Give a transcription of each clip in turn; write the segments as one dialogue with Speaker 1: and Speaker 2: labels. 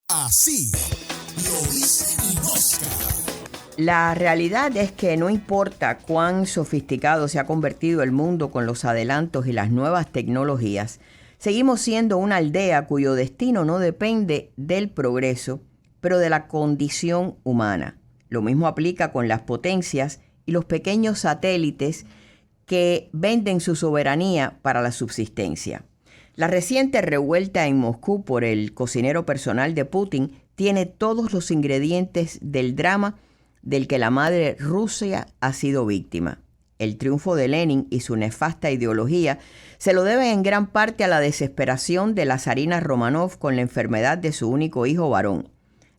Speaker 1: Así lo dicen Oscar.
Speaker 2: La realidad es que no importa cuán sofisticado se ha convertido el mundo con los adelantos y las nuevas tecnologías, seguimos siendo una aldea cuyo destino no depende del progreso, pero de la condición humana. Lo mismo aplica con las potencias y los pequeños satélites que venden su soberanía para la subsistencia. La reciente revuelta en Moscú por el cocinero personal de Putin tiene todos los ingredientes del drama del que la madre Rusia ha sido víctima. El triunfo de Lenin y su nefasta ideología se lo deben en gran parte a la desesperación de la zarina Romanov con la enfermedad de su único hijo varón.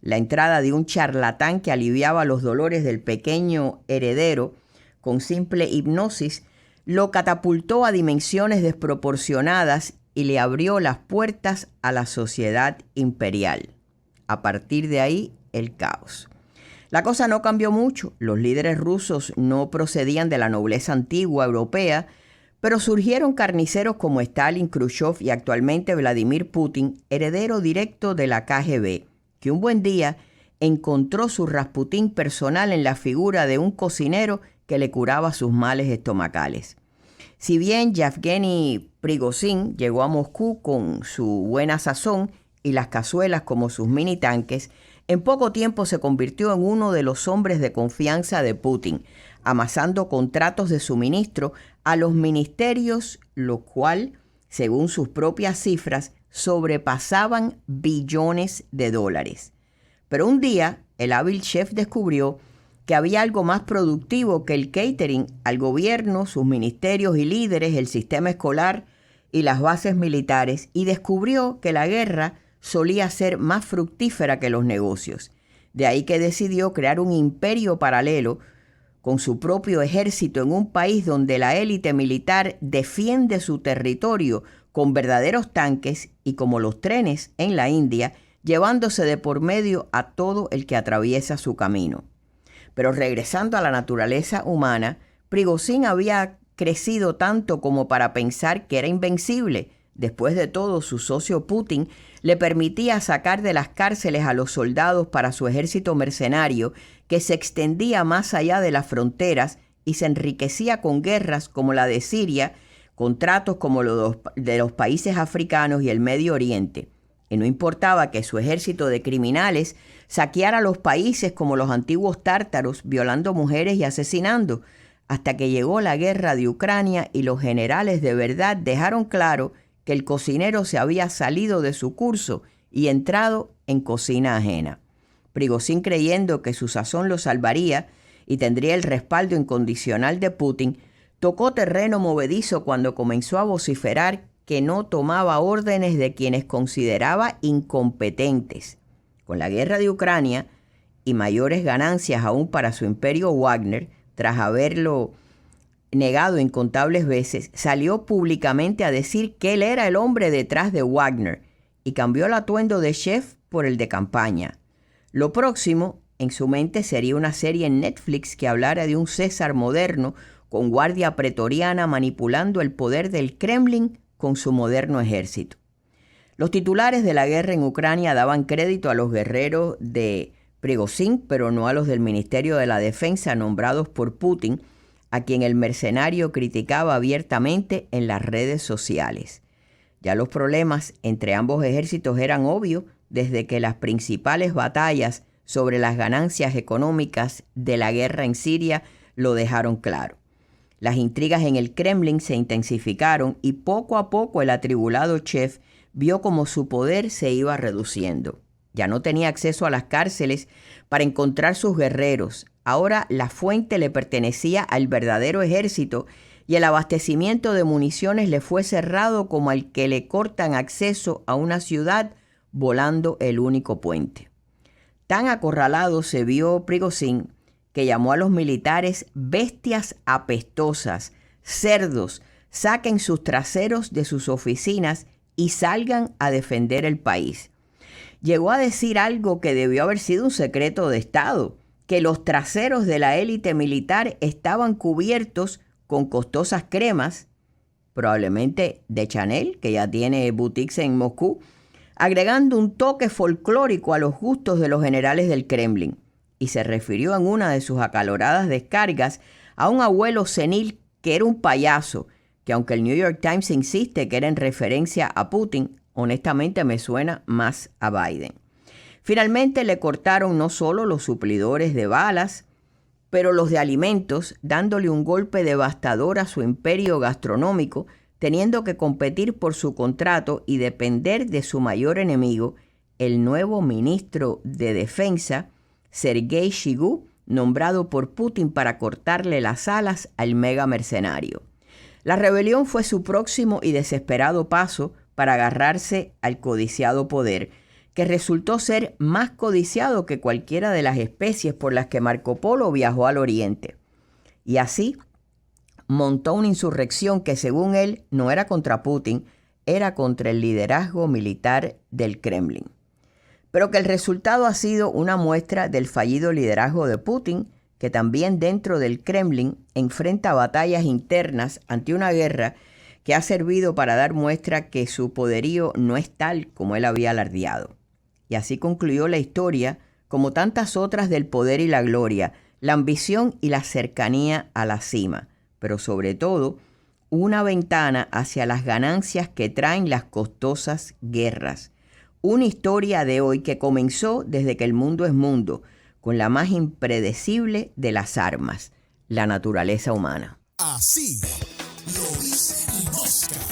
Speaker 2: La entrada de un charlatán que aliviaba los dolores del pequeño heredero con simple hipnosis lo catapultó a dimensiones desproporcionadas y le abrió las puertas a la sociedad imperial. A partir de ahí, el caos. La cosa no cambió mucho. Los líderes rusos no procedían de la nobleza antigua europea, pero surgieron carniceros como Stalin, Khrushchev y actualmente Vladimir Putin, heredero directo de la KGB, que un buen día encontró su Rasputín personal en la figura de un cocinero que le curaba sus males estomacales. Si bien Yevgeny Prigozhin llegó a Moscú con su buena sazón y las cazuelas como sus mini tanques, en poco tiempo se convirtió en uno de los hombres de confianza de Putin, amasando contratos de suministro a los ministerios, lo cual, según sus propias cifras, sobrepasaban billones de dólares. Pero un día, el hábil chef descubrió que había algo más productivo que el catering al gobierno, sus ministerios y líderes, el sistema escolar y las bases militares, y descubrió que la guerra solía ser más fructífera que los negocios. De ahí que decidió crear un imperio paralelo con su propio ejército en un país donde la élite militar defiende su territorio con verdaderos tanques y como los trenes en la India, llevándose de por medio a todo el que atraviesa su camino. Pero regresando a la naturaleza humana, Prigozhin había crecido tanto como para pensar que era invencible. Después de todo, su socio Putin le permitía sacar de las cárceles a los soldados para su ejército mercenario, que se extendía más allá de las fronteras y se enriquecía con guerras como la de Siria, contratos como los de los países africanos y el Medio Oriente. Y no importaba que su ejército de criminales saqueara los países como los antiguos tártaros, violando mujeres y asesinando, hasta que llegó la guerra de Ucrania y los generales de verdad dejaron claro que el cocinero se había salido de su curso y entrado en cocina ajena. Prigozhin, creyendo que su sazón lo salvaría y tendría el respaldo incondicional de Putin, tocó terreno movedizo cuando comenzó a vociferar que no tomaba órdenes de quienes consideraba incompetentes. Con la guerra de Ucrania y mayores ganancias aún para su imperio Wagner, tras haberlo negado incontables veces, salió públicamente a decir que él era el hombre detrás de Wagner y cambió el atuendo de chef por el de campaña. Lo próximo en su mente sería una serie en Netflix que hablara de un César moderno con guardia pretoriana manipulando el poder del Kremlin con su moderno ejército. Los titulares de la guerra en Ucrania daban crédito a los guerreros de Prigozhin, pero no a los del Ministerio de la Defensa nombrados por Putin, a quien el mercenario criticaba abiertamente en las redes sociales. Ya los problemas entre ambos ejércitos eran obvios desde que las principales batallas sobre las ganancias económicas de la guerra en Siria lo dejaron claro. Las intrigas en el Kremlin se intensificaron y poco a poco el atribulado chef vio cómo su poder se iba reduciendo. Ya no tenía acceso a las cárceles para encontrar sus guerreros. Ahora la fuente le pertenecía al verdadero ejército y el abastecimiento de municiones le fue cerrado como al que le cortan acceso a una ciudad volando el único puente. Tan acorralado se vio Prigozhin que llamó a los militares bestias apestosas, cerdos, saquen sus traseros de sus oficinas y salgan a defender el país. Llegó a decir algo que debió haber sido un secreto de Estado, que los traseros de la élite militar estaban cubiertos con costosas cremas, probablemente de Chanel, que ya tiene boutiques en Moscú, agregando un toque folclórico a los gustos de los generales del Kremlin, y se refirió en una de sus acaloradas descargas a un abuelo senil que era un payaso, que aunque el New York Times insiste que era en referencia a Putin, honestamente me suena más a Biden. Finalmente le cortaron no solo los suplidores de balas, pero los de alimentos, dándole un golpe devastador a su imperio gastronómico, teniendo que competir por su contrato y depender de su mayor enemigo, el nuevo ministro de Defensa, Sergei Shoigu, nombrado por Putin para cortarle las alas al mega mercenario. La rebelión fue su próximo y desesperado paso para agarrarse al codiciado poder, que resultó ser más codiciado que cualquiera de las especies por las que Marco Polo viajó al Oriente. Y así montó una insurrección que, según él, no era contra Putin, era contra el liderazgo militar del Kremlin. Pero que el resultado ha sido una muestra del fallido liderazgo de Putin, que también dentro del Kremlin enfrenta batallas internas ante una guerra que ha servido para dar muestra que su poderío no es tal como él había alardeado. Y así concluyó la historia, como tantas otras del poder y la gloria, la ambición y la cercanía a la cima, pero sobre todo una ventana hacia las ganancias que traen las costosas guerras. Una historia de hoy que comenzó desde que el mundo es mundo, con la más impredecible de las armas, la naturaleza humana.
Speaker 1: Así lo dice Inosca.